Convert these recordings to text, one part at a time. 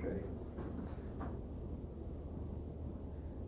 ready.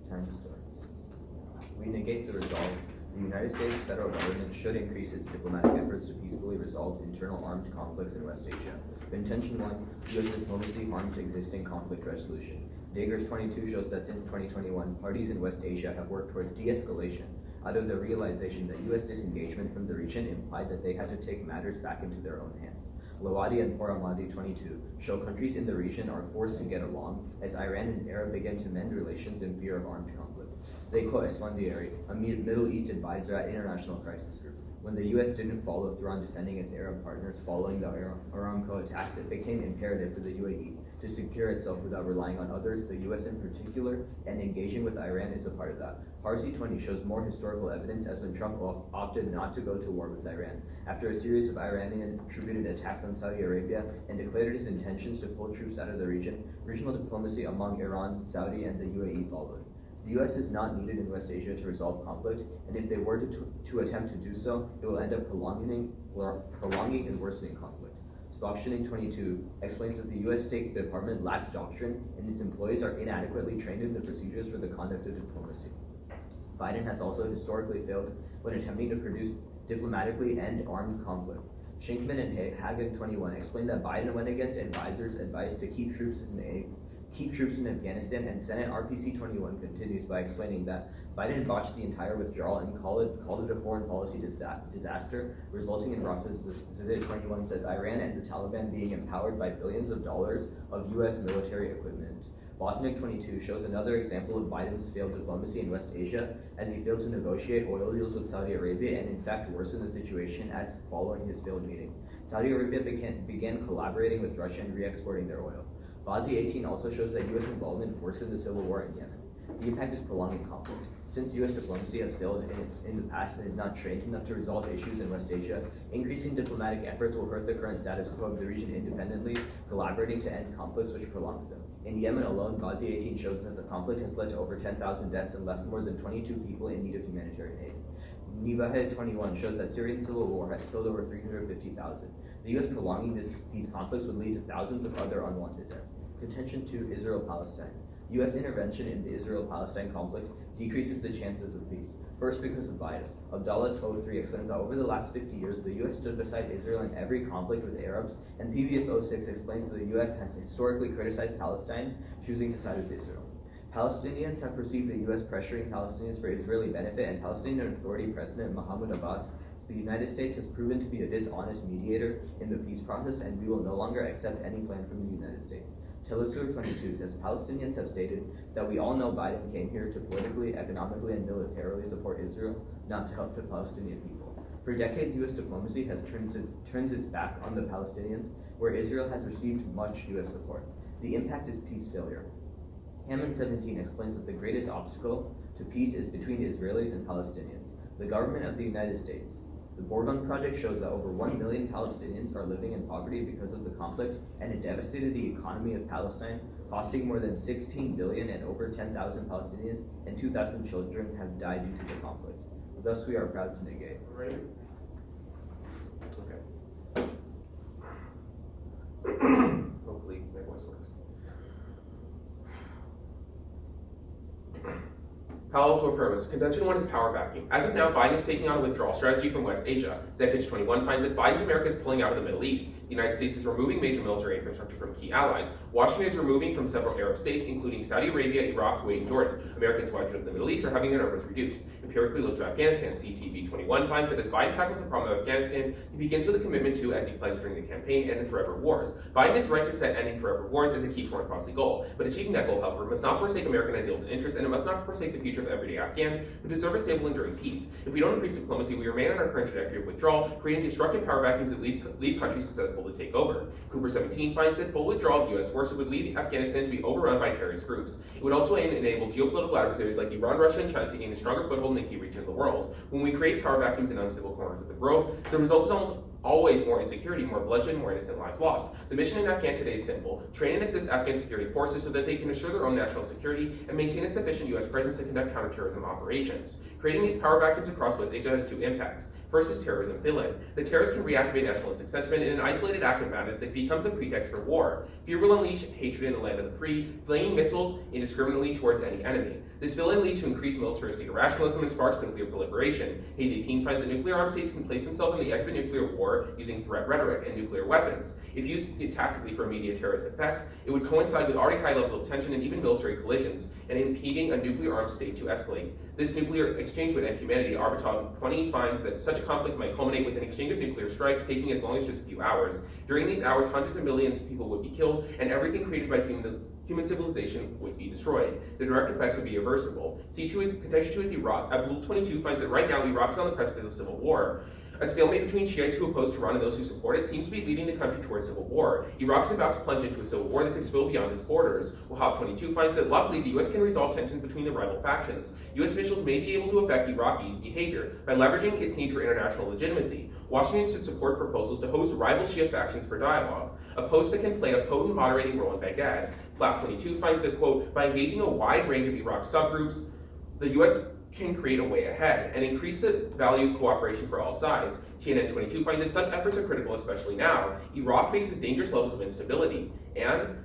Time starts. We negate the resolve. The United States federal government should increase its diplomatic efforts to peacefully resolve internal armed conflicts in West Asia. Intention 1, U.S. diplomacy harms existing conflict resolution. Dagers 22 shows that since 2021, parties in West Asia have worked towards de-escalation out of the realization that U.S. disengagement from the region implied that they had to take matters back into their own hands. Lawadi and Poramadi 22 show countries in the region are forced to get along as Iran and Arab begin to mend relations in fear of armed conflict. They quote Esfandiari, a Middle East advisor at International Crisis Group. When the U.S. didn't follow through on defending its Arab partners following the Aramco attacks, it became imperative for the UAE to secure itself without relying on others, the U.S. in particular, and engaging with Iran is a part of that. Parsi 20 shows more historical evidence as when Trump opted not to go to war with Iran. After a series of Iranian-attributed attacks on Saudi Arabia and declared his intentions to pull troops out of the region, regional diplomacy among Iran, Saudi, and the UAE followed. The U.S. is not needed in West Asia to resolve conflict, and if they were to attempt to do so, it will end up prolonging and worsening conflict. Spokesman 22 explains that the U.S. State Department lacks doctrine, and its employees are inadequately trained in the procedures for the conduct of diplomacy. Biden has also historically failed when attempting to produce diplomatically end armed conflict. Shinkman and Hagen 21 explained that Biden went against advisors' advice to keep troops in Afghanistan, and Senate RPC 21 continues by explaining that Biden botched the entire withdrawal and called it a foreign policy disaster, resulting in Rafizadeh 21 says Iran and the Taliban being empowered by billions of dollars of U.S. military equipment. Bosniak 22 shows another example of Biden's failed diplomacy in West Asia, as he failed to negotiate oil deals with Saudi Arabia and in fact worsened the situation as following his failed meeting. Saudi Arabia began collaborating with Russia and re-exporting their oil. Bazi 18 also shows that U.S. involvement worsened the civil war in Yemen. The impact is prolonging conflict. Since U.S. diplomacy has failed in the past and is not trained enough to resolve issues in West Asia, increasing diplomatic efforts will hurt the current status quo of the region independently, collaborating to end conflicts which prolongs them. In Yemen alone, Bazi 18 shows that the conflict has led to over 10,000 deaths and left more than 22 people in need of humanitarian aid. Nivahed 21 shows that Syrian civil war has killed over 350,000. The U.S. prolonging these conflicts would lead to thousands of other unwanted deaths. Contention 2, Israel-Palestine. U.S. intervention in the Israel-Palestine conflict decreases the chances of peace. First, because of bias. Abdallah Tove 3 explains that over the last 50 years, the U.S. stood beside Israel in every conflict with Arabs, and PBS 06 explains that the U.S. has historically criticized Palestine, choosing to side with Israel. Palestinians have perceived the U.S. pressuring Palestinians for Israeli benefit, and Palestinian Authority President Mahmoud Abbas says the United States has proven to be a dishonest mediator in the peace process, and we will no longer accept any plan from the United States. Telesur 22 says Palestinians have stated that we all know Biden came here to politically, economically, and militarily support Israel, not to help the Palestinian people. For decades, U.S. diplomacy has turned its back on the Palestinians, where Israel has received much U.S. support. The impact is peace failure. Hammond 17 explains that the greatest obstacle to peace is between Israelis and Palestinians. The government of the United States. The Bordon Project shows that over 1 million Palestinians are living in poverty because of the conflict, and it devastated the economy of Palestine, costing more than $16 billion, and over 10,000 Palestinians and 2,000 children have died due to the conflict. Thus, we are proud to negate. Ready? Okay. Hopefully my voice works. Palo affirms. Contention 1 is power vacuum. As of now, Biden is taking on a withdrawal strategy from West Asia. Zekich 21 finds that Biden's America is pulling out of the Middle East. The United States is removing major military infrastructure from key allies. Washington is removing from several Arab states, including Saudi Arabia, Iraq, Kuwait, and Jordan. American squadrons in the Middle East are having their numbers reduced. Empirically look to Afghanistan. CTV 21 finds that as Biden tackles the problem of Afghanistan, he begins with a commitment to, as he pledged during the campaign, end the forever wars. Biden is right to set ending forever wars as a key foreign policy goal, but achieving that goal, however, must not forsake American ideals and interests, and it must not forsake the future of everyday Afghans who deserve a stable, enduring peace. If we don't increase diplomacy, we remain on our current trajectory of withdrawal, creating destructive power vacuums that leave countries susceptible to take over. Cooper 17 finds that full withdrawal of U.S. forces would lead Afghanistan to be overrun by terrorist groups. It would also enable geopolitical adversaries like Iran, Russia, and China to gain a stronger foothold in the key region of the world. When we create power vacuums in unstable corners of the globe, the result is almost always more insecurity, more bloodshed, more innocent lives lost. The mission in Afghan today is simple: train and assist Afghan security forces so that they can assure their own national security and maintain a sufficient U.S. presence to conduct counterterrorism operations. Creating these power vacuums across West Asia has two impacts. First is terrorism villain. The terrorist can reactivate nationalistic sentiment in an isolated act of madness that becomes the pretext for war. Fear will unleash hatred in the land of the free, flaming missiles indiscriminately towards any enemy. This villain leads to increased militaristic irrationalism and sparks nuclear proliferation. Hayes 18 finds that nuclear armed states can place themselves on the edge of a nuclear war using threat rhetoric and nuclear weapons. If used tactically for immediate terrorist effect, it would coincide with already high levels of tension and even military collisions, and impeding a nuclear armed state to escalate. This nuclear exchange would end humanity. Arbiton 20 finds that such a conflict might culminate with an exchange of nuclear strikes taking as long as just a few hours. During these hours, hundreds of millions of people would be killed, and everything created by human civilization would be destroyed. The direct effects would be irreversible. C2 is contention 2 is Iraq. Abdul 22 finds that right now Iraq is on the precipice of civil war. A stalemate between Shiites who oppose Tehran and those who support it seems to be leading the country towards civil war. Iraq is about to plunge into a civil war that could spill beyond its borders. Wahab 22 finds that luckily the U.S. can resolve tensions between the rival factions. U.S. officials may be able to affect Iraqis' behavior by leveraging its need for international legitimacy. Washington should support proposals to host rival Shia factions for dialogue, a post that can play a potent moderating role in Baghdad. Plaf 22 finds that, quote, by engaging a wide range of Iraq subgroups, the U.S. can create a way ahead and increase the value of cooperation for all sides. TNN 22 finds that such efforts are critical, especially now. Iraq faces dangerous levels of instability and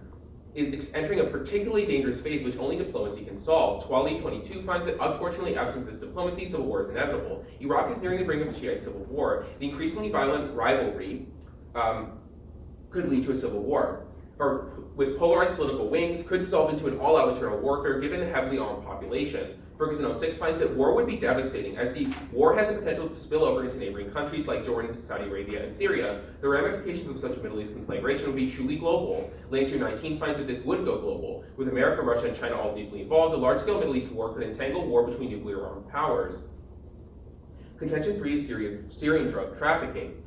is entering a particularly dangerous phase which only diplomacy can solve. Twali 22 finds that unfortunately absent this diplomacy, civil war is inevitable. Iraq is nearing the brink of a Shiite civil war. The increasingly violent rivalry could lead to a civil war, or with polarized political wings, could dissolve into an all-out internal warfare given the heavily armed population. Ferguson 06 finds that war would be devastating, as the war has the potential to spill over into neighboring countries like Jordan, Saudi Arabia, and Syria. The ramifications of such a Middle East conflagration would be truly global. Lane 219 finds that this would go global. With America, Russia, and China all deeply involved, a large-scale Middle East war could entangle war between nuclear armed powers. Contention 3 is Syrian drug trafficking.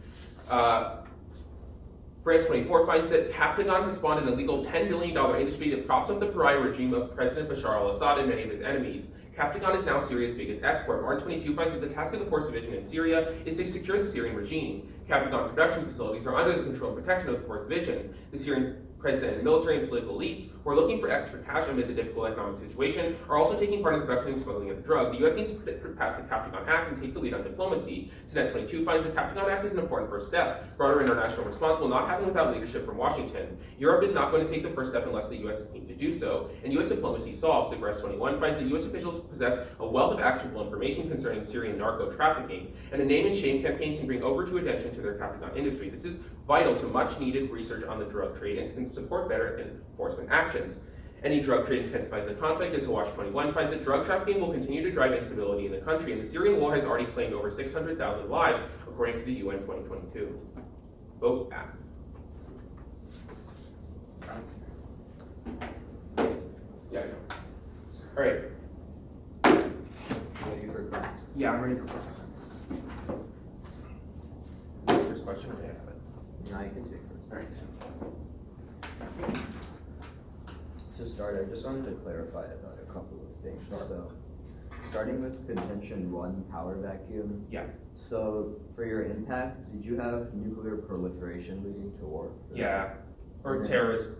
France 24 finds that Captagon has spawned an illegal $10 billion industry that props up the pariah regime of President Bashar al-Assad and many of his enemies. Captagon is now Syria's biggest export. Martin 22 finds that the task of the Fourth Division in Syria is to secure the Syrian regime. Captagon production facilities are under the control and protection of the Fourth Division. The Syrian president and military and political elites who are looking for extra cash amid the difficult economic situation are also taking part in the production and smuggling of the drug. The U.S. needs to pass the Captagon Act and take the lead on diplomacy. Sinet 22 finds the Captagon Act is an important first step. Broader international response will not happen without leadership from Washington. Europe is not going to take the first step unless the U.S. is keen to do so, and U.S. diplomacy solves. DeGrasse 21 finds that U.S. officials possess a wealth of actionable information concerning Syrian narco trafficking, and a name and shame campaign can bring overdue attention to their Captagon industry. This is vital to much needed research on the drug trade and can support better enforcement actions. Any drug trade intensifies the conflict, as Hawash 21 finds that drug trafficking will continue to drive instability in the country, and the Syrian war has already claimed over 600,000 lives, according to the UN 2022. Vote act. Yeah, I know. All right. Ready for questions? Yeah, I'm ready for questions. First question, or may I have it? No, you can take first. All right. To start, I just wanted to clarify about a couple of things. So, starting with contention 1, power vacuum. Yeah. So, for your impact, did you have nuclear proliferation leading to war? Yeah. Or terrorist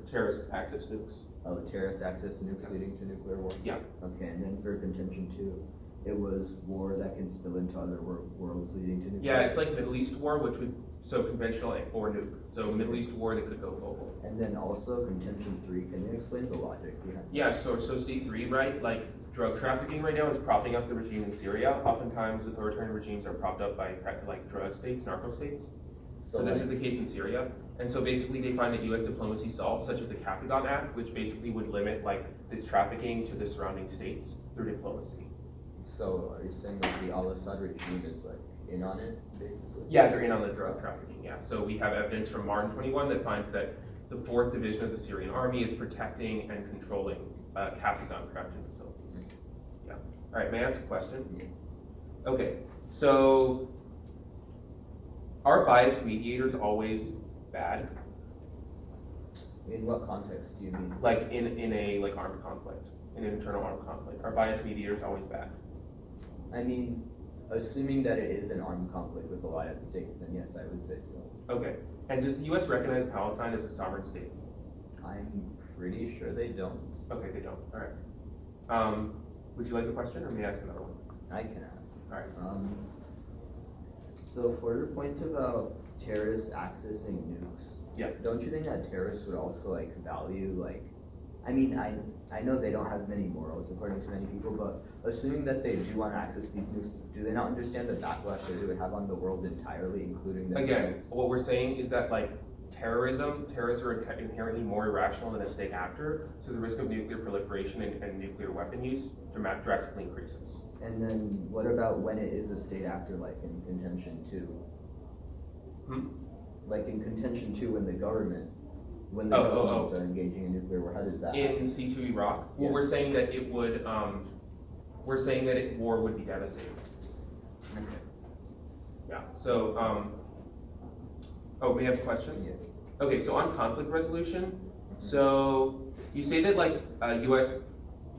access nukes. Oh, terrorist access nukes leading to nuclear war? Yeah. Okay, and then for contention 2, it was war that can spill into other worlds leading to nuclear. Yeah, it's like Middle East war, which would, so conventional or nuke. So Middle East war that could go global. And then also contention 3, can you explain the logic behind that? Yeah, so C3, right? Like drug trafficking right now is propping up the regime in Syria. Oftentimes authoritarian regimes are propped up by like drug states, narco states. So this is the case in Syria. And so basically they find that U.S. diplomacy solves, such as the Captagon Act, which basically would limit like this trafficking to the surrounding states through diplomacy. So are you saying that the al-Assad regime is like in on it, basically? Yeah, they're in on the drug trafficking, yeah. So we have evidence from Martin 21 that finds that the 4th Division of the Syrian army is protecting and controlling Captagon production facilities. Yeah. All right, may I ask a question? Yeah. Okay, so are biased mediators always bad? In what context do you mean? Like in a like armed conflict, in an internal armed conflict, are biased mediators always bad? I mean, assuming that it is an armed conflict with a lot at stake, then yes, I would say so. Okay, and does the U.S. recognize Palestine as a sovereign state? I'm pretty sure they don't. Okay, they don't. All right. Would you like a question, or may I ask another one? I can ask. All right. So for your point about terrorists accessing nukes, Yeah. don't you think that terrorists would also like value like, I mean, I know they don't have many morals according to many people, but assuming that they do want to access these nukes, do they not understand the backlash that it would have on the world entirely, including the Again, what we're saying is that like terrorists are inherently more irrational than a state actor, so the risk of nuclear proliferation and nuclear weapon use drastically increases. And then what about when it is a state actor, like in contention 2? Like in contention 2 when the governments are engaging in nuclear war, how does that In happen? C2 Iraq? Well, Yeah. we're saying that it would, war would be devastating. Okay. Yeah, so, we have a question? Yeah. Okay, so on conflict resolution, so you say that like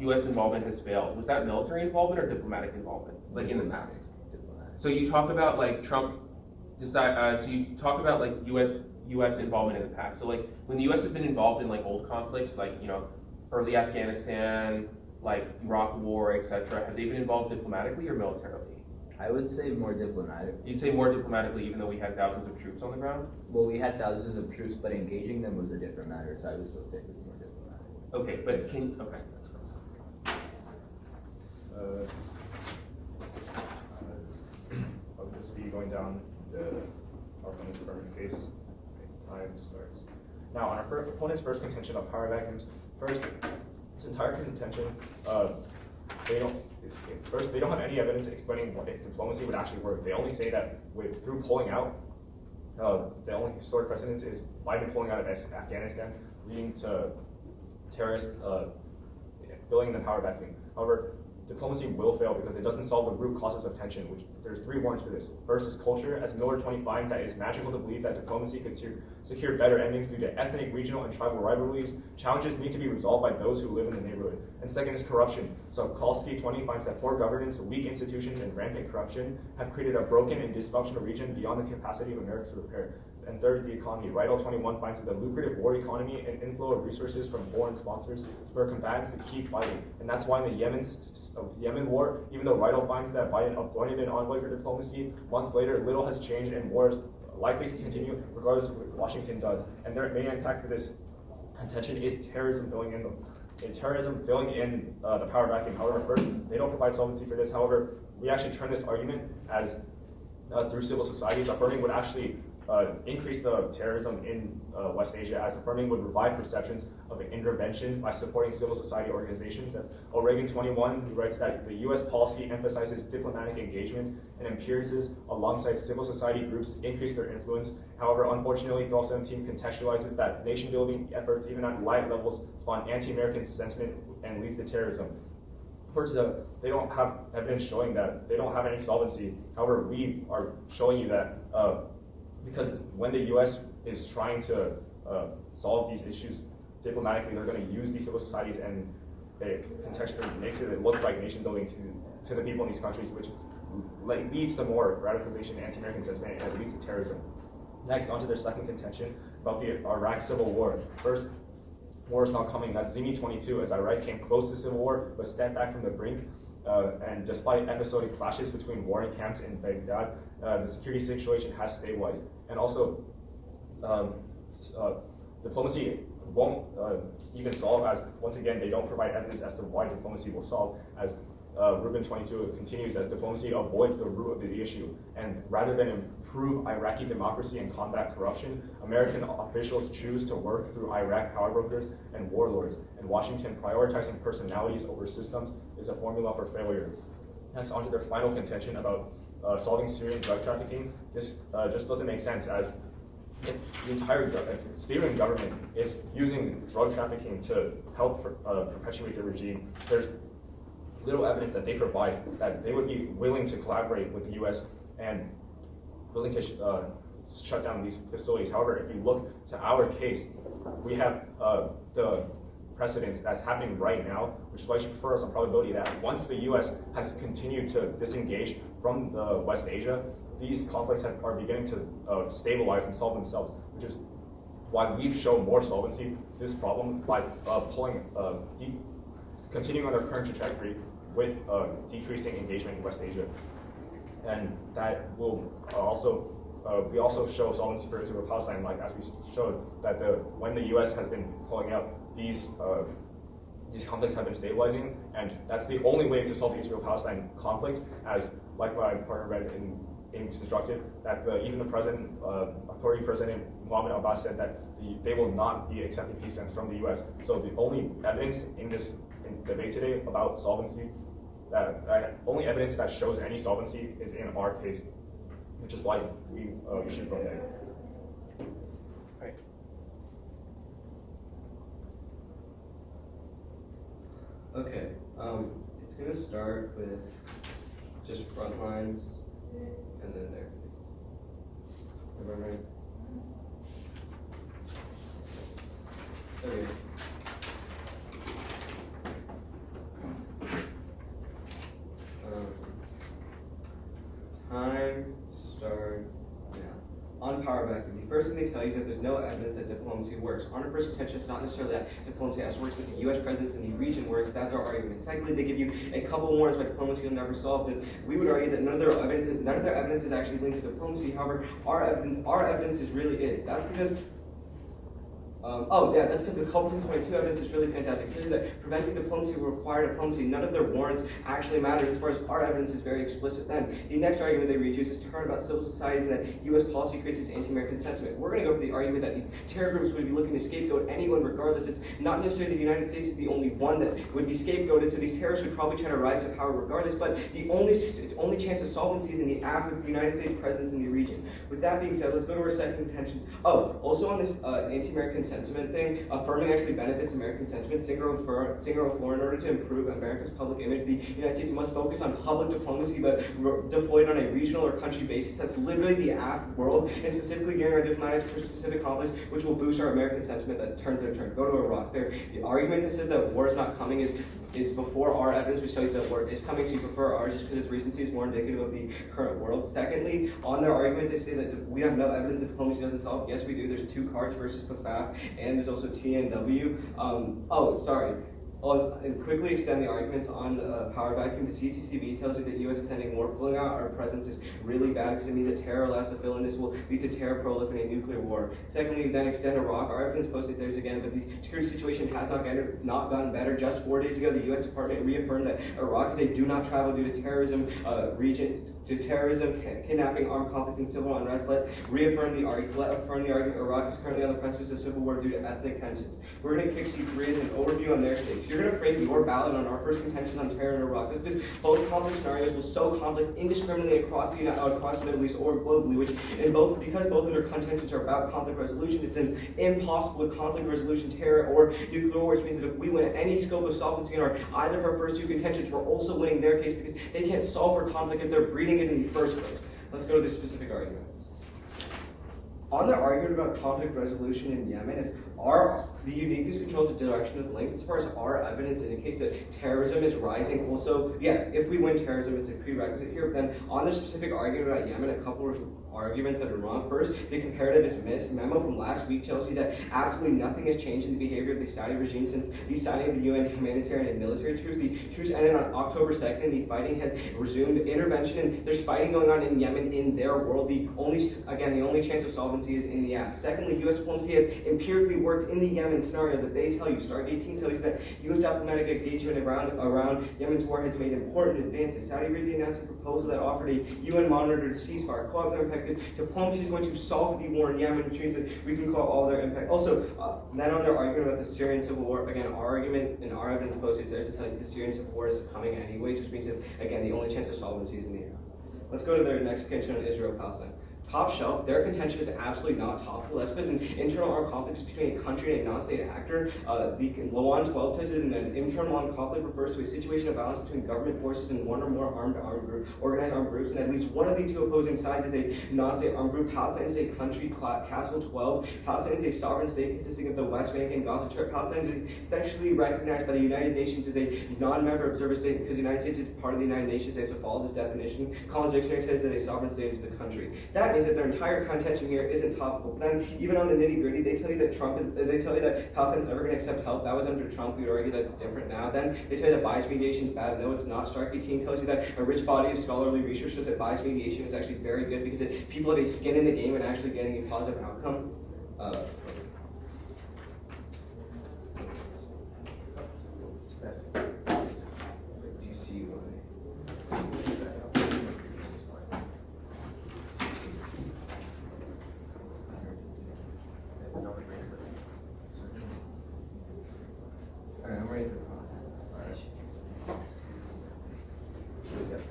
U.S. involvement has failed. Was that military involvement or diplomatic involvement, like in the past? Diplomatic. So you talk about like Trump so you talk about like U.S. involvement in the past. So like when the U.S. has been involved in like old conflicts, like early Afghanistan, like Iraq War, etc., have they been involved diplomatically or militarily? I would say more diplomatic. You'd say more diplomatically, even though we had thousands of troops on the ground. Well, we had thousands of troops, but engaging them was a different matter, so I would still say it was more diplomatic. Okay, but that's gross. I'll just be going down our opponent's affirmative case. Okay, time starts. Now, on our opponent's first contention of power vacuums, first, this entire contention, they don't have any evidence explaining if diplomacy would actually work. They only say that through pulling out, the only historic precedent is Biden pulling out of Afghanistan, leading to terrorists filling in the power vacuum. However, diplomacy will fail because it doesn't solve the root causes of tension, which there's 3 warrants for this. First is culture, as Miller 20 finds that it's magical to believe that diplomacy could secure better endings due to ethnic, regional, and tribal rivalries. Challenges need to be resolved by those who live in the neighborhood. And second is corruption. So Kalski 20 finds that poor governance, weak institutions, and rampant corruption have created a broken and dysfunctional region beyond the capacity of America to repair. And third, the economy. Riddle 21 finds that the lucrative war economy and inflow of resources from foreign sponsors spur combatants to keep fighting. And that's why in the Yemen war, even though Riddle finds that Biden appointed an envoy for diplomacy, months later, little has changed and war is likely to continue regardless of what Washington does. And their main impact for this contention is terrorism filling in the power vacuum. However, first, they don't provide solvency for this. However, we actually turn this argument as through civil societies. Affirming would actually increase the terrorism in West Asia, as affirming would revive perceptions of intervention by supporting civil society organizations. That's O'Regan 21, who writes that the U.S. policy emphasizes diplomatic engagement and empiricism alongside civil society groups to increase their influence. However, unfortunately, Gulf 17 contextualizes that nation-building efforts, even at light levels, spawn anti-American sentiment and leads to terrorism. First, they don't have evidence showing that they don't have any solvency. However, we are showing you that because when the U.S. is trying to solve these issues diplomatically, they're going to use these civil societies, and it contextually makes it look like nation building to the people in these countries, which leads to more radicalization, anti-American sentiment, and it leads to terrorism. Next, onto their second contention about the Iraq Civil War. First, war is not coming. That's Zimi 22, as Iraq came close to civil war, but stepped back from the brink. And despite episodic clashes between warring camps in Baghdad, the security situation has stabilized. And also, diplomacy won't even solve, as once again they don't provide evidence as to why diplomacy will solve, as Rubin 22 continues, as diplomacy avoids the root of the issue. And rather than improve Iraqi democracy and combat corruption, American officials choose to work through Iraq power brokers and warlords. And Washington prioritizing personalities over systems is a formula for failure. Next, onto their final contention about solving Syrian drug trafficking. This just doesn't make sense, as if the Syrian government is using drug trafficking to help perpetuate the regime, there's little evidence that they provide that they would be willing to collaborate with the U.S. and willing to shut down these facilities. However, if you look to our case, we have the precedents that's happening right now, which is why you should prefer us on probability that once the U.S. has continued to disengage from the West Asia, these conflicts are beginning to stabilize and solve themselves, which is why we've shown more solvency to this problem by continuing on our current trajectory with decreasing engagement in West Asia. and that will we also show solvency for Israel-Palestine, like as we showed that when the U.S. has been pulling out, these conflicts have been stabilizing, and that's the only way to solve the Israel-Palestine conflict, as like my partner read in Constructive, that even the authority president Mohammed Abbas said that they will not be accepting peace plans from the U.S. So the only evidence in this debate today about solvency, only evidence that shows any solvency is in our case, which is why we should vote negative. Right. Okay, it's gonna start with just front lines and then there, please. Am I right? Okay. Time start now. On power vacuum, the first thing they tell you is that there's no evidence that diplomacy works. On our first contention, it's not necessarily that diplomacy actually works, that the U.S. presence in the region works. That's our argument. Secondly, they give you a couple warrants why diplomacy will never solve it. We would argue that none of their evidence is actually linked to diplomacy. However, our evidence is. That's because that's because the Culbertson 22 evidence is really fantastic. It says that preventing diplomacy will require diplomacy. None of their warrants actually matter as far as our evidence is very explicit then. The next argument they read is to turn about civil societies and that U.S. policy creates this anti-American sentiment. We're going to go for the argument that these terror groups would be looking to scapegoat anyone regardless. It's not necessarily the United States is the only one that would be scapegoated, so these terrorists would probably try to rise to power regardless, but the only chance of solvency is in the act of the United States presence in the region. With that being said, let's go to our second contention. Also on this anti-American sentiment thing, affirming actually benefits American sentiment. Singer in order to improve America's public image, the United States must focus on public diplomacy, but deployed on a regional or country basis. That's literally the AF world, and specifically gearing our diplomatics for specific conflicts, which will boost our American sentiment that turns their turn. Go to Iraq. The argument that says that war is not coming is before our evidence, which tells you that war is coming, so you prefer ours just because its recency is more indicative of the current world. Secondly, on their argument, they say that we have no evidence that diplomacy doesn't solve. Yes, we do. There's two cards versus PFAF, and there's also TNW. And quickly extend the arguments on power vacuum. The CCCB tells you that U.S. is ending war. Pulling out our presence is really bad because it means that terror allows to fill in. This will lead to terror proliferating nuclear war. Secondly, then extend Iraq. Our evidence posted there again, but the security situation has not gotten better. Just 4 days ago, the U.S. Department reaffirmed that Iraq is a do not travel due to terrorism region. To terrorism, kidnapping, armed conflict, and civil unrest. Let affirm the argument Iraq is currently on the precipice of civil war due to ethnic tensions. We're going to kick C3 as an overview on their stakes. You're going to frame your ballot on our first contention on terror in Iraq. Because both conflict scenarios will sow conflict indiscriminately across the Middle East or globally, because both of their contentions are about conflict resolution, it's impossible with conflict resolution, terror, or nuclear war, which means that if we win any scope of solvency in either of our first two contentions, we're also winning their case because they can't solve for conflict if they're breeding it in the first place. Let's go to the specific arguments. On their argument about conflict resolution in Yemen, the uniqueness controls the direction of the link. As far as our evidence indicates that terrorism is rising, if we win terrorism, it's a prerequisite here. But then on the specific argument about Yemen, a couple of arguments that are wrong. First, the comparative is missed. Memo from last week tells you that absolutely nothing has changed in the behavior of the Saudi regime since the signing of the UN humanitarian and military truce. The truce ended on October 2nd, and the fighting has resumed. Intervention, and there's fighting going on in Yemen in their world. The only chance of solvency is in the act. Secondly, U.S. diplomacy has empirically worked in the Yemen scenario that they tell you. Start 18 tells you that U.S. diplomatic engagement around Yemen's war has made important advances. Saudi Arabia announced a proposal that offered a UN-monitored ceasefire. Co-op impact is diplomacy is going to solve the war in Yemen, which means that we can call all their impact. Also, then on their argument about the Syrian civil war, again, our argument and our evidence posted there tells you the Syrian civil war is coming anyways, which means that, again, the only chance of solvency is in the air. Let's go to their next contention on Israel-Palestine. Top shelf, their contention is absolutely not topical. That's because an internal armed conflict is between a country and a non-state actor. The Lawan 12 tells you that an internal armed conflict refers to a situation of violence between government forces and one or more organized armed groups, and at least one of the two opposing sides is a non-state armed group. Palestine is a country, Castle 12. Palestine is a sovereign state consisting of the West Bank and Gaza Strip. Palestine is effectively recognized by the United Nations as a non-member observer state because the United States is part of the United Nations. They have to follow this definition. Collins Dictionary says that a sovereign state is the country. That means that their entire contention here isn't topical. Then, even on the nitty gritty, they tell you that they tell you that Palestine's never going to accept help. That was under Trump. We would argue that it's different now. Then they tell you that bias mediation is bad. No, it's not. Starkey Team tells you that a rich body of scholarly research shows that bias mediation is actually very good because people have a skin in the game and actually getting a positive outcome. Do you see why? Alright, I'm ready for pause. We're good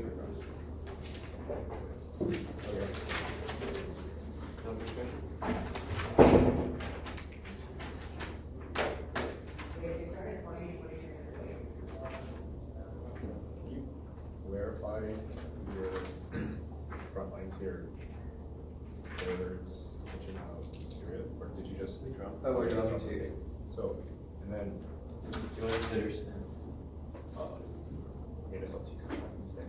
for pause. Okay. No discussion? Can you clarify your front lines here? Taylor's mention of Syria, or did you just say Trump? Oh, we're talking Syria. So, and then, Do you want to sit or stand? I mean, it's up to you. Stay.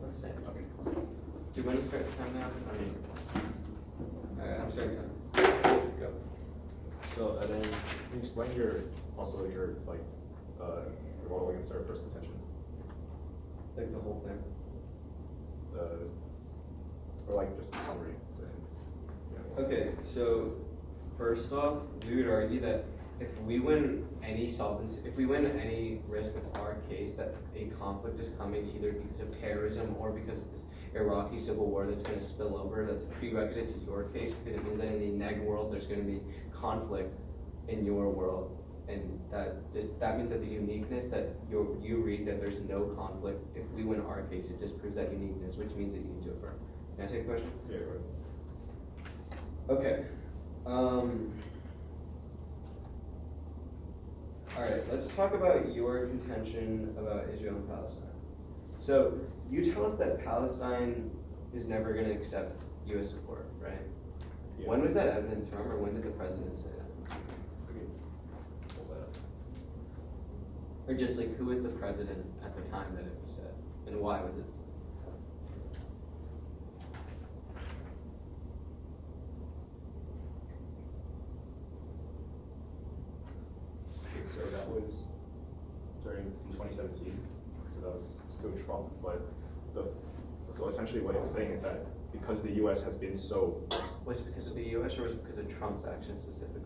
Let's stand. Okay. Do you want to start the time now? I mean, I'm starting time. Go. So, and then, can you explain also your rebuttal against our first contention? Like the whole thing. Or like just a summary. So, yeah. Okay, so first off, we would argue that if we win any risk with our case that a conflict is coming either because of terrorism or because of this Iraqi civil war that's going to spill over, that's a prerequisite to your case because it means that in the neg world there's going to be conflict in your world, and that means that the uniqueness that you read that there's no conflict. If we win our case, it just proves that uniqueness, which means that you need to affirm. Can I take a question? Yeah, right. Okay. All right, let's talk about your contention about Israel and Palestine. So you tell us that Palestine is never going to accept U.S. support, right? Yeah. When was that evidence from, or when did the president say that? Okay. Pull that up. Or just like, who was the president at the time that it was said, and why was it said? So that was in 2017. So that was still Trump, but so essentially what it's saying is that because the U.S. has been so Was it because of the U.S. or was it because of Trump's action specifically?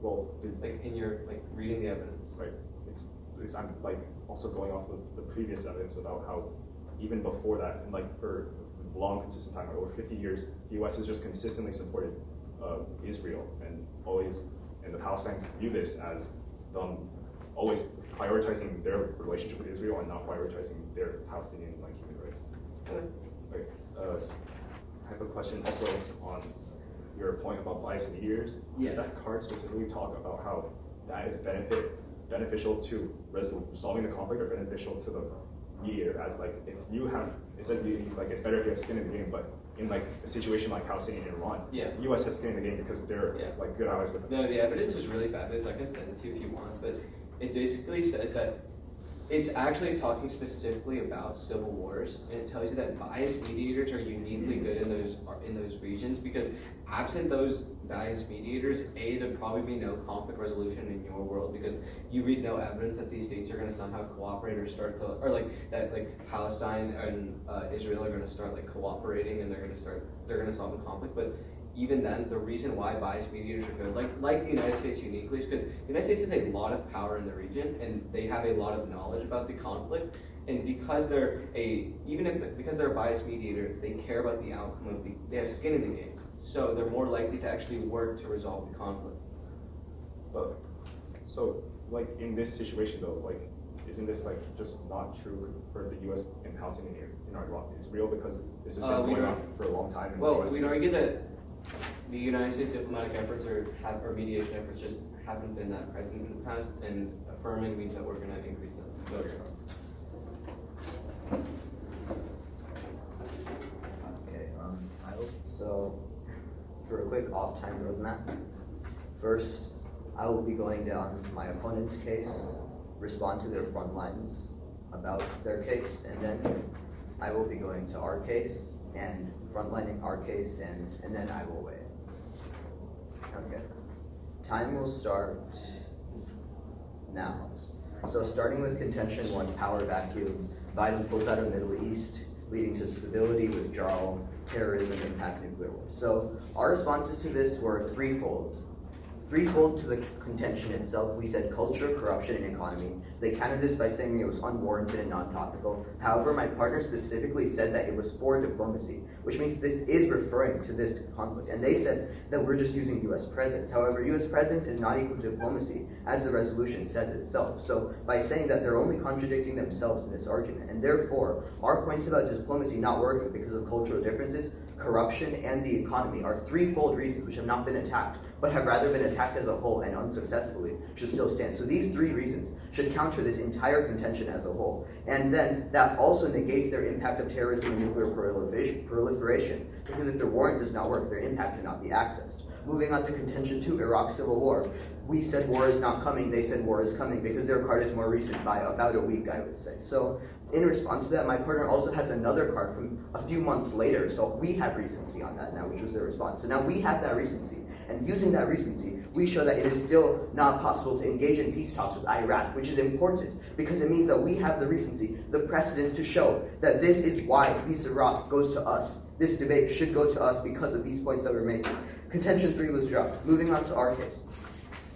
well, Like in your reading the evidence. right. It's I'm like also going off of the previous evidence about how even before that and like for a long consistent time, like over 50 years, the U.S. has just consistently supported Israel and the Palestinians view this as always prioritizing their relationship with Israel and not prioritizing their Palestinian human rights. Okay. I have a question also on your point about bias mediators. Yes. Does that card specifically talk about how that is beneficial to resolving the conflict or beneficial to the mediator? As if you have, it says it's better if you have skin in the game, but in a situation like Palestine and Iran, Yeah. the U.S. has skin in the game because they're good allies with them. No, the evidence is really fabulous. I can send it to you if you want, but it basically says that it's actually talking specifically about civil wars, and it tells you that biased mediators are uniquely good in those regions because absent those biased mediators, there'd probably be no conflict resolution in your world because you read no evidence that these states are going to somehow cooperate or that Palestine and Israel are going to start cooperating and they're going to solve the conflict, but. Even then, the reason why biased mediators are good, like the United States uniquely, is because the United States has a lot of power in the region, and they have a lot of knowledge about the conflict. And because they're a biased mediator, they care about the outcome they have skin in the game. So they're more likely to actually work to resolve the conflict. But so in this situation though, isn't this just not true for the U.S. and Palestine in Iraq? It's real because this has been going on for a long time. Well, we'd argue that the United States diplomatic efforts or mediation efforts just haven't been that present in the past, and affirming means that we're going to increase them. Okay. Okay, so for a quick off-time roadmap, first I will be going down my opponent's case, respond to their front lines about their case, and then I will be going to our case and frontlining our case, and then I will weigh it. Okay. Time will start now. So starting with contention 1, power vacuum, Biden pulls out of Middle East, leading to stability, withdrawal, terrorism, impact nuclear war. So our responses to this were threefold. Threefold to the contention itself. We said culture, corruption, and economy. They countered this by saying it was unwarranted and non-topical. However, my partner specifically said that it was for diplomacy, which means this is referring to this conflict. And they said that we're just using U.S. presence. However, U.S. presence is not equal to diplomacy, as the resolution says itself. So by saying that, they're only contradicting themselves in this argument. And therefore, our points about diplomacy not working because of cultural differences, corruption, and the economy are threefold reasons which have not been attacked, but have rather been attacked as a whole and unsuccessfully should still stand. So these 3 reasons should counter this entire contention as a whole. And then that also negates their impact of terrorism and nuclear proliferation, because if their warrant does not work, their impact cannot be accessed. Moving on to contention 2, Iraq civil war. We said war is not coming, they said war is coming, because their card is more recent by about a week, I would say. So in response to that, my partner also has another card from a few months later, so we have recency on that now, which was their response. So now we have that recency, and using that recency, we show that it is still not possible to engage in peace talks with Iraq, which is important, because it means that we have the recency, the precedence to show that this is why peace Iraq goes to us. This debate should go to us because of these points that we're making. Contention 3 was dropped. Moving on to our case.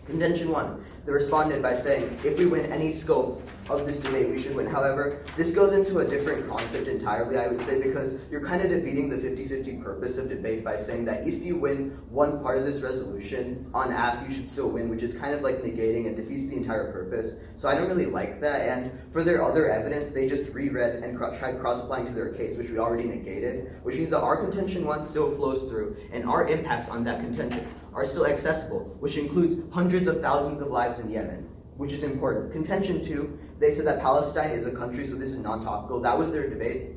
Contention 1, they responded by saying, if we win any scope of this debate, we should win. However, this goes into a different concept entirely, I would say, because you're kind of defeating the 50-50 purpose of debate by saying that if you win one part of this resolution on AF, you should still win, which is kind of like negating and defeats the entire purpose. So I don't really like that, and for their other evidence, they just reread and tried cross-applying to their case, which we already negated, which means that our contention 1 still flows through, and our impacts on that contention are still accessible, which includes hundreds of thousands of lives in Yemen, which is important. Contention 2, they said that Palestine is a country, so this is non-topical. That was their debate.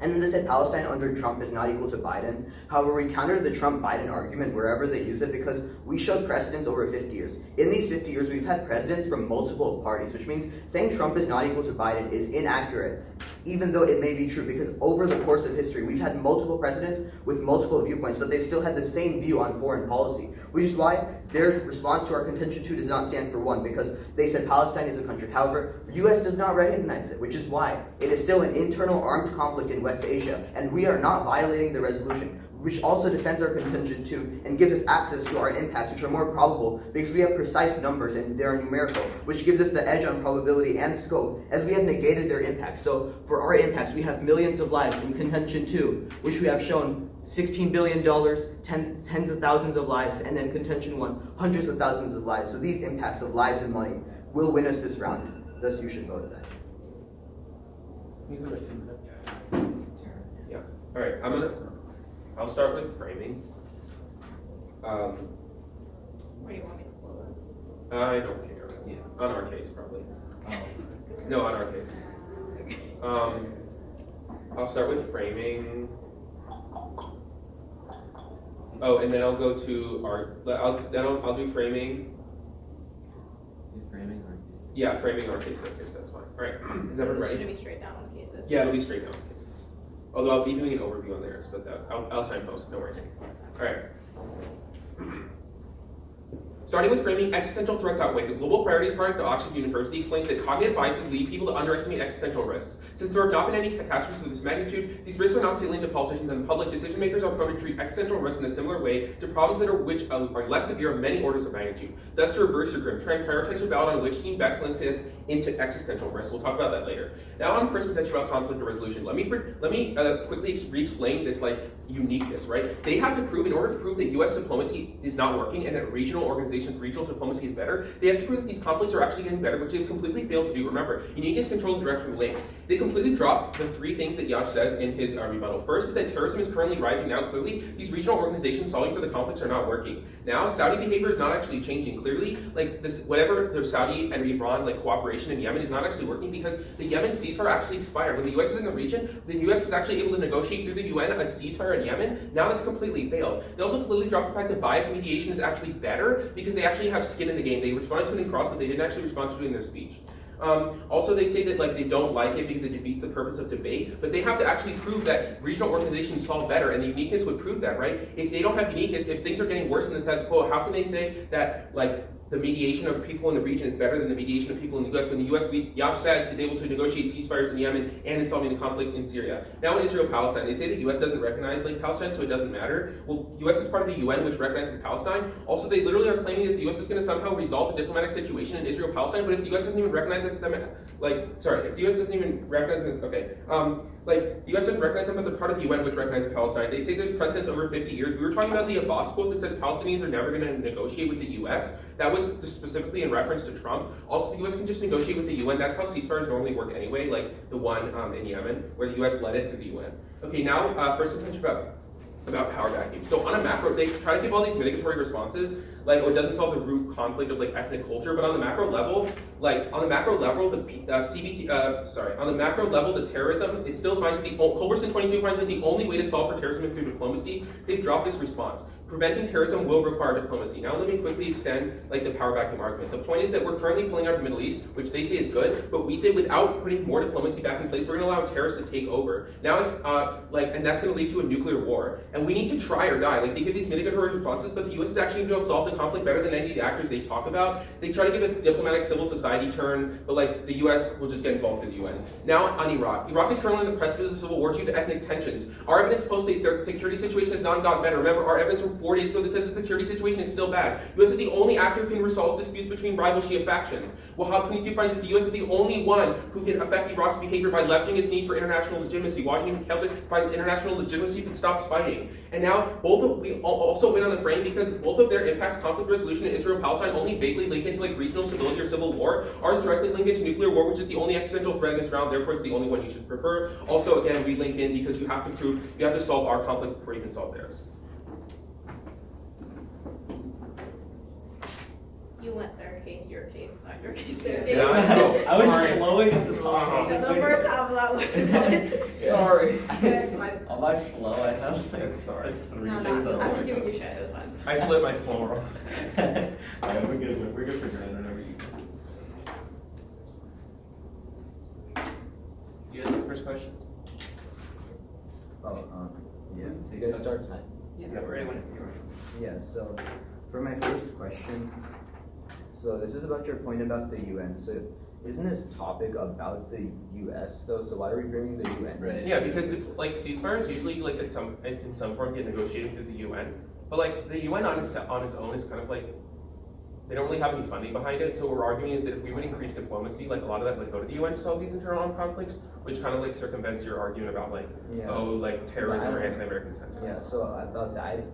And then they said Palestine under Trump is not equal to Biden. However, we countered the Trump-Biden argument wherever they use it because we showed precedents over 50 years. In these 50 years, we've had presidents from multiple parties, which means saying Trump is not equal to Biden is inaccurate, even though it may be true, because over the course of history, we've had multiple presidents with multiple viewpoints, but they've still had the same view on foreign policy, which is why their response to our contention 2 does not stand for 1, because they said Palestine is a country. However, the U.S. does not recognize it, which is why it is still an internal armed conflict in West Asia, and we are not violating the resolution, which also defends our contention 2 and gives us access to our impacts, which are more probable because we have precise numbers and they are numerical, which gives us the edge on probability and scope as we have negated their impacts. So for our impacts, we have millions of lives in contention 2, which we have shown $16 billion, tens of thousands of lives, and then contention 1, hundreds of thousands of lives. So these impacts of lives and money will win us this round. Thus, you should vote that. Yeah. All right. I'll start with framing. Where do you want me to flow it? I don't care. Yeah. On our case, probably. No, on our case. I'll start with framing. Oh, and then I'll go to our. I'll do framing. Framing or Yeah, framing our case. That's fine. All right. Is everyone Should ready? it be straight down on cases? Yeah, it'll be straight down cases. Although I'll be doing an overview on theirs, but I'll signpost. No worries. All right. Starting with framing, existential threats outweigh. The global priorities project at Oxford University explained that cognitive biases lead people to underestimate existential risks. Since there have not been any catastrophes of this magnitude, these risks are not salient to politicians and the public. Decision makers are prone to treat existential risks in a similar way to problems that are less severe of many orders of magnitude. Thus, to reverse your grim, try and prioritize your ballot on which team best links it into existential risks. We'll talk about that later. Now, on first contention about conflict and resolution, let me quickly re-explain this uniqueness. Right? They have to prove, in order to prove that U.S. diplomacy is not working and that regional diplomacy is better, they have to prove that these conflicts are actually getting better, which they've completely failed to do. Remember, uniqueness controls direction link. They completely dropped the 3 things that Yash says in his rebuttal. First is that terrorism is currently rising. Now, clearly, these regional organizations solving for the conflicts are not working. Now, Saudi behavior is not actually changing. Clearly, whatever the Saudi and Iran cooperation in Yemen is not actually working because the Yemen ceasefire actually expired. When the U.S. was in the region, the U.S. was actually able to negotiate through the UN a ceasefire in Yemen. Now it's completely failed. They also completely dropped the fact that bias mediation is actually better because they actually have skin in the game. They responded to it in cross, but they didn't actually respond to it in their speech. Also, they say that like they don't like it because it defeats the purpose of debate, but they have to actually prove that regional organizations solve better, and the uniqueness would prove that, right? If they don't have uniqueness, if things are getting worse in the status quo, how can they say that like the mediation of people in the region is better than the mediation of people in the U.S. when the U.S. Yash says is able to negotiate ceasefires in Yemen and is solving the conflict in Syria. Now in Israel-Palestine, they say the U.S. doesn't recognize like Palestine, so it doesn't matter. Well, the U.S. is part of the UN, which recognizes Palestine. Also, they literally are claiming that the U.S. is going to somehow resolve the diplomatic situation in Israel-Palestine, but if the U.S. doesn't even recognize them, if the U.S. doesn't even recognize them as, the U.S. doesn't recognize them, but they're part of the UN, which recognizes Palestine. They say there's precedence over 50 years. We were talking about the Abbas quote that says Palestinians are never going to negotiate with the U.S. That was specifically in reference to Trump. Also, the U.S. can just negotiate with the UN. That's how ceasefires normally work anyway, like the one in Yemen, where the U.S. led it through the UN. Okay, now first attention about power vacuum. So on a macro, they try to give all these mitigatory responses, like it doesn't solve the root conflict of like ethnic culture, but on the macro level, the terrorism, it still finds that Culberson 22 finds that the only way to solve for terrorism is through diplomacy. They've dropped this response. Preventing terrorism will require diplomacy. Now let me quickly extend like the power vacuum argument. The point is that we're currently pulling out of the Middle East, which they say is good, but we say without putting more diplomacy back in place, we're going to allow terrorists to take over. Now it's and that's going to lead to a nuclear war. And we need to try or die. Like they give these mitigatory responses, but the U.S. is actually going to solve the conflict better than any of the actors they talk about. They try to give a diplomatic civil society turn, but like the U.S. will just get involved through the UN. Now on Iraq. Iraq is currently in the precipice of civil war due to ethnic tensions. Our evidence post-state the security situation has not gotten better. Remember, our evidence from 4 days ago that says the security situation is still bad. The U.S. is the only actor who can resolve disputes between rival Shia factions. Wahab 22 finds that the U.S. is the only one who can affect Iraq's behavior by leveraging its need for international legitimacy. Washington finds international legitimacy if it stops fighting. And now we also win on the frame because both of their impacts conflict resolution in Israel-Palestine only vaguely link into like regional stability or civil war. Ours directly link into nuclear war, which is the only existential threat in this round. Therefore, it's the only one you should prefer. Also, again, we link in because you have to solve our conflict before you can solve theirs. You went their case, your case, not your case, their Yeah, case. I know. I was Sorry. flowing at the top. So the first half of that was Sorry. It's fine. On my flow, I have like Sorry. three No, things no, I I'm want just to giving you shit, it was fine. I flipped my flow wrong. Alright, we're good for granted. You guys have the first question? Yeah. So you guys start time. Yeah, we're ready when you are. Yeah, so for my first question, so this is about your point about the UN. So isn't this topic about the US though? So why are we bringing the UN? Right. Yeah, because like ceasefires usually like in some form get negotiated through the UN, but like the UN on its own is kind of like they don't really have any funding behind it. So what we're arguing is that if we would increase diplomacy, like a lot of that would go to the UN to solve these internal armed conflicts, which kind of like circumvents your argument about like terrorism or anti-American sentiment. Yeah, so about that,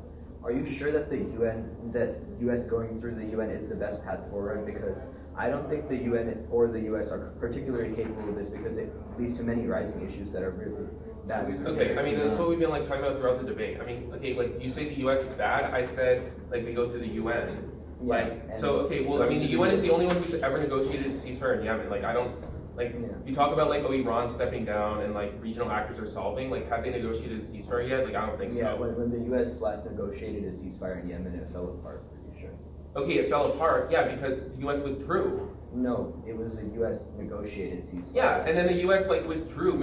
are you sure that that US going through the UN is the best path forward? Because I don't think the UN or the US are particularly capable of this because it leads to many rising issues that are really bad. Okay, I mean, that's what we've been like talking about throughout the debate. I mean, okay, like you say the U.S. is bad. I said like we go through the UN. The UN is the only one who's ever negotiated a ceasefire in Yemen. Like I don't like you talk about like Iran stepping down and like regional actors are solving. Like have they negotiated a ceasefire yet? Like I don't think so. Yeah, when the US last negotiated a ceasefire in Yemen, it fell apart. Pretty sure. Okay, it fell apart. Yeah, because the U.S. withdrew. No, it was a U.S. negotiated ceasefire. Yeah, and then the U.S. like withdrew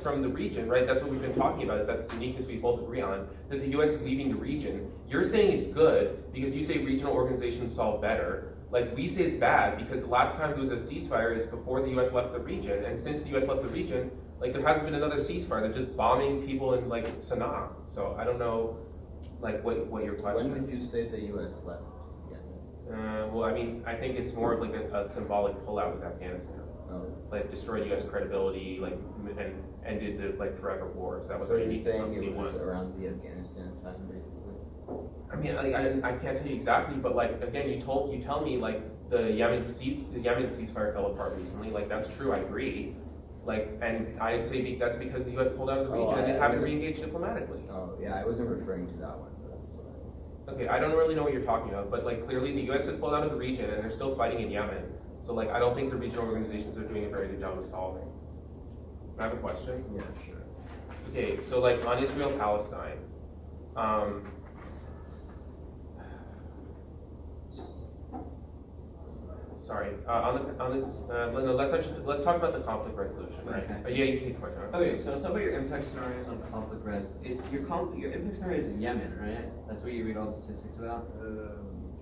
from the region, right? That's what we've been talking about. Is that's the uniqueness we both agree on that the U.S. is leaving the region. You're saying it's good because you say regional organizations solve better. Like we say it's bad because the last time there was a ceasefire is before the U.S. left the region, and since the U.S. left the region, like there hasn't been another ceasefire. They're just bombing people in like Sana'a. So I don't know, like what your question When is. would you say the US left? Well, I mean, I think it's more of like a symbolic pullout with Afghanistan. Like destroyed U.S. credibility, like and ended the like forever wars. That was So our you're uniqueness saying on it was C1. around the Afghanistan time, basically? I mean, I can't tell you exactly, but like again, you tell me like the Yemen ceasefire fell apart recently. Like that's true, I agree. Like, and I'd say that's because the U.S. pulled out of the region and they haven't re-engaged diplomatically. Oh yeah, I wasn't referring to that one. But that's Okay, I don't really know what you're talking about, but like clearly the U.S. has pulled out of the region and they're still fighting in Yemen. So like I don't think the regional organizations are doing a very good job of solving. I have a question. yeah, sure. Okay, so like on Israel-Palestine, sorry. Let's talk about the conflict resolution, right? Okay. Yeah, you can take the question. Okay, so some of your impact scenarios on conflict res, your impact scenario is Yemen, right? That's what you read all the statistics about?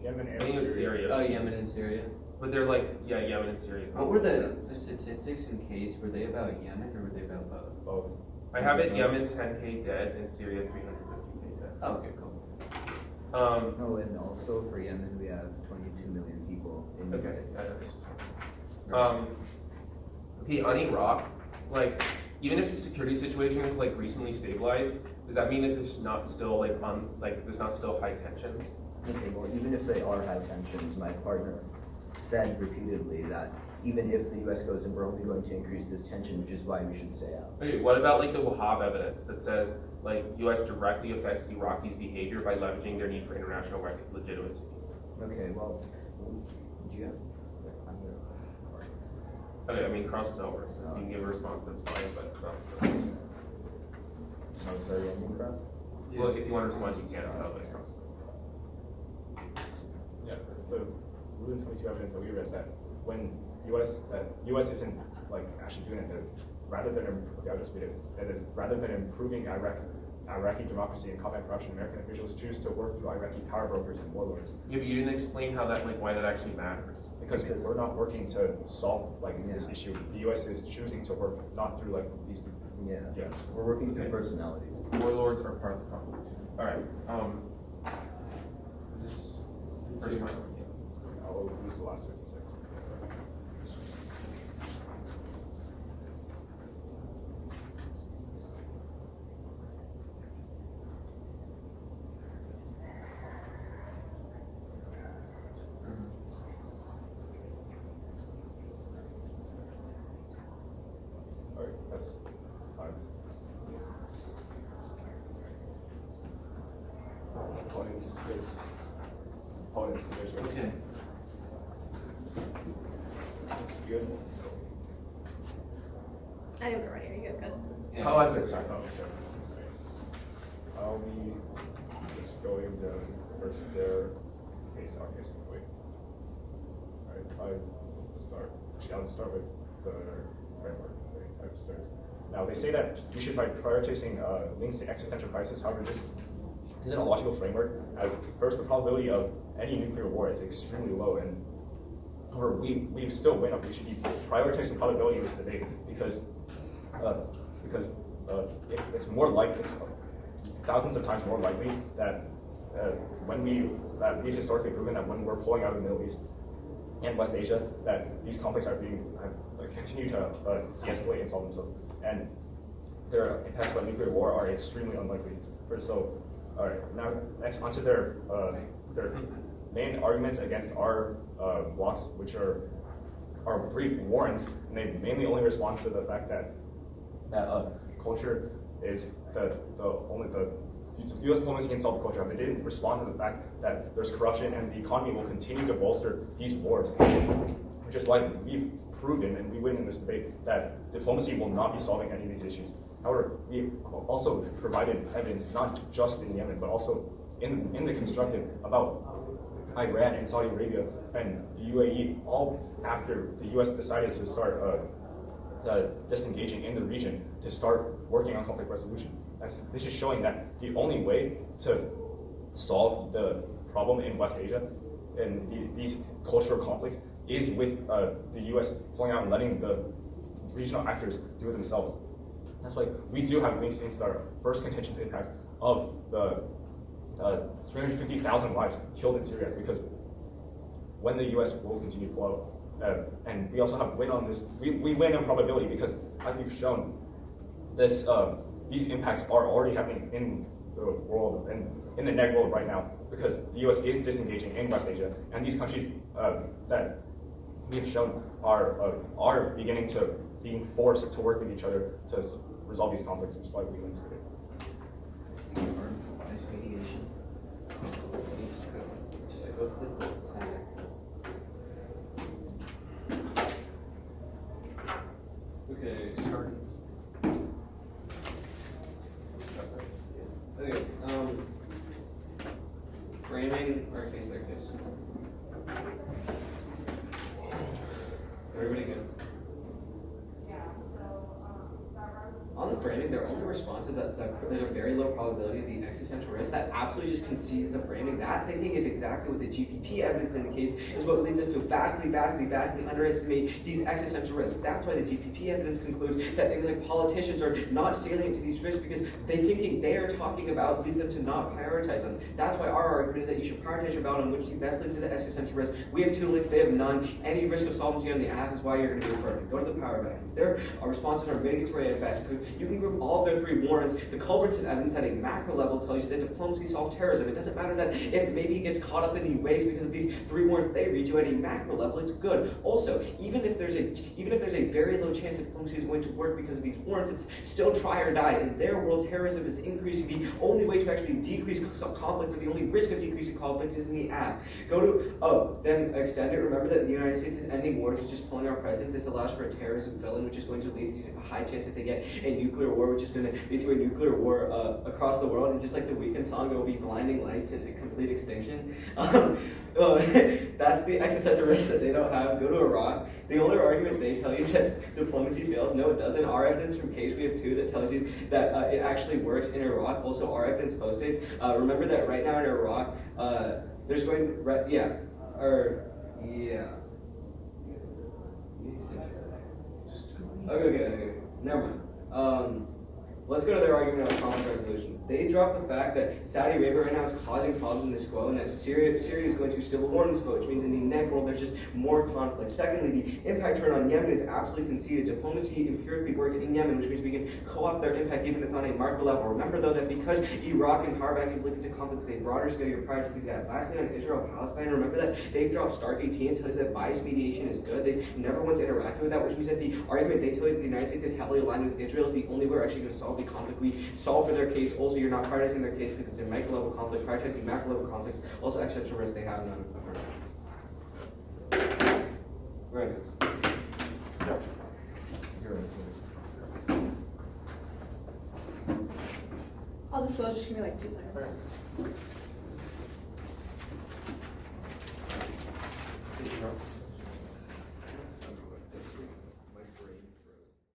Yemen I and think it was Syria. Oh, Syria. Yemen and Syria. But they're like, yeah, Yemen and Syria. What were the statistics in case? Were they about Yemen or were they about both? Both. I have it Yemen 10K dead and Syria 350K dead. Oh, okay, cool. No, and also for Yemen, we have 22 million people in Okay, Yemen. that's. Okay, on Iraq, like, even if the security situation is like recently stabilized, does that mean that there's not still there's not still high tensions? Okay, well, even if they are high tensions, my partner said repeatedly that even if the U.S. goes in, we're only going to increase this tension, which is why we should stay out. Okay, what about like the Wahhab evidence that says like U.S. directly affects Iraqis' behavior by leveraging their need for international legitimacy? Okay, well, do you have? Okay, I mean, cross is over, so if you can give a response, that's fine, but, Oh, sorry, ending cross? well, if you want to respond, you can, otherwise cross. Yeah, that's the Rule 22 evidence that we read that when U.S. isn't like actually doing it, that rather than okay, I'll just read it. That is rather than improving Iraqi democracy and combat corruption, American officials choose to work through Iraqi power brokers and warlords. Yeah, but you didn't explain how that, like, why that actually matters. Because we're not working to solve this issue. The U.S. is choosing to work not through like these. Yeah. Yeah. We're working through personalities. Warlords are part of the conflict. All right. Is this first one? I'll lose the last 15 seconds. All right, that's time. Opponents, yes. Opponents, yes. Okay. Good? I think we're ready. Are you good? Yeah. Oh, I'm good, sorry. Oh, okay. I'll be just going down first their case, our case. Wait. Alright, I'll start with the framework type of starts. Now, they say that we should by prioritizing links to existential crisis. However, this isn't a logical framework, as first, the probability of any nuclear war is extremely low, and or we still win. We should be prioritizing probability in this debate because it's more likely, it's thousands of times more likely that we've historically proven that when we're pulling out of the Middle East and West Asia, that these conflicts have continued to de-escalate and solve themselves, and their impacts by nuclear war are extremely unlikely. All right, now next onto their main arguments against our blocks, which are our brief warrants, and they mainly only respond to the fact that culture is the U.S. diplomacy can solve culture. They didn't respond to the fact that there's corruption and the economy will continue to bolster these wars, which is why we've proven, and we win in this debate, that diplomacy will not be solving any of these issues. However, we also provided evidence, not just in Yemen, but also in the constructive about Iran and Saudi Arabia and the UAE, all after the U.S. decided to start disengaging in the region to start working on conflict resolution. This is showing that the only way to solve the problem in West Asia and these cultural conflicts is with the U.S. pulling out and letting the regional actors do it themselves. That's why we do have links into our first contention impacts of the 350,000 lives killed in Syria, because when the U.S. will continue to pull out, and we also have win on this, we win in probability because, as we've shown, these impacts are already happening in the world and in the neg world right now, because the U.S. is disengaging in West Asia, and these countries that we've shown are beginning to being forced to work with each other to resolve these conflicts, which is why we win today. Okay, start. Okay, framing our case, their case. Everybody good? On the framing, their only response is that there's a very low probability of the existential risk. That absolutely just concedes the framing. That thinking is exactly what the GPP evidence indicates, is what leads us to vastly underestimate these existential risks. That's why the GPP evidence concludes that things like politicians are not salient to these risks because they are talking about leads them to not prioritize them. That's why our argument is that you should prioritize your ballot on which best leads to the existential risk. We have 2 links, they have none. Any risk of solvency on the app is why you're going to be referred. Go to the power vacuums. Their responses are mitigatory at best. You can group all of their 3 warrants. The culprits and evidence at a macro level tells you that diplomacy solves terrorism. It doesn't matter that if maybe it gets caught up in the waves because of these 3 warrants they read you at a macro level, it's good. Also, even if there's a very low chance that diplomacy is going to work because of these warrants, it's still try or die. In their world, terrorism is increasing. The only way to actually decrease conflict, or the only risk of decreasing conflict, is in the app. Then extend it. Remember that the United States is ending wars, which is pulling our presence. This allows for a terrorism fill-in, which is going to lead to a high chance that they get a nuclear war, which is going to lead to a nuclear war across the world. And just like the Weekend song, there will be blinding lights and a complete extinction. That's the existential risk that they don't have. Go to Iraq. The only argument they tell you is that diplomacy fails. No, it doesn't. Our evidence from case we have 2 that tells you that it actually works in Iraq. Also, our evidence postdates. Remember that right now in Iraq, there's going Okay. Never mind. Let's go to their argument on conflict resolution. They drop the fact that Saudi Arabia right now is causing problems in the SCO, and that Syria is going to civil war in the SCO, which means in the next world there's just more conflict. Secondly, the impact turn on Yemen is absolutely conceded. Diplomacy empirically worked in Yemen, which means we can co-opt their impact even if it's on a macro level. Remember though that because Iraq and power vacuum linked to conflict at a broader scale, you're prioritizing that. Lastly, on Israel-Palestine, remember that they've dropped Stark 18 and tells you that biased mediation is good. They've never once interacted with that, which means that the argument they tell you that the United States is heavily aligned with Israel is the only way we're actually going to solve the conflict we solve for their case. Also, you're not prioritizing their case because it's a micro level conflict. Prioritizing macro level conflicts. Also, existential risk they have none of her. Right. I'll disclose, just give me like 2 seconds. Thank you, bro.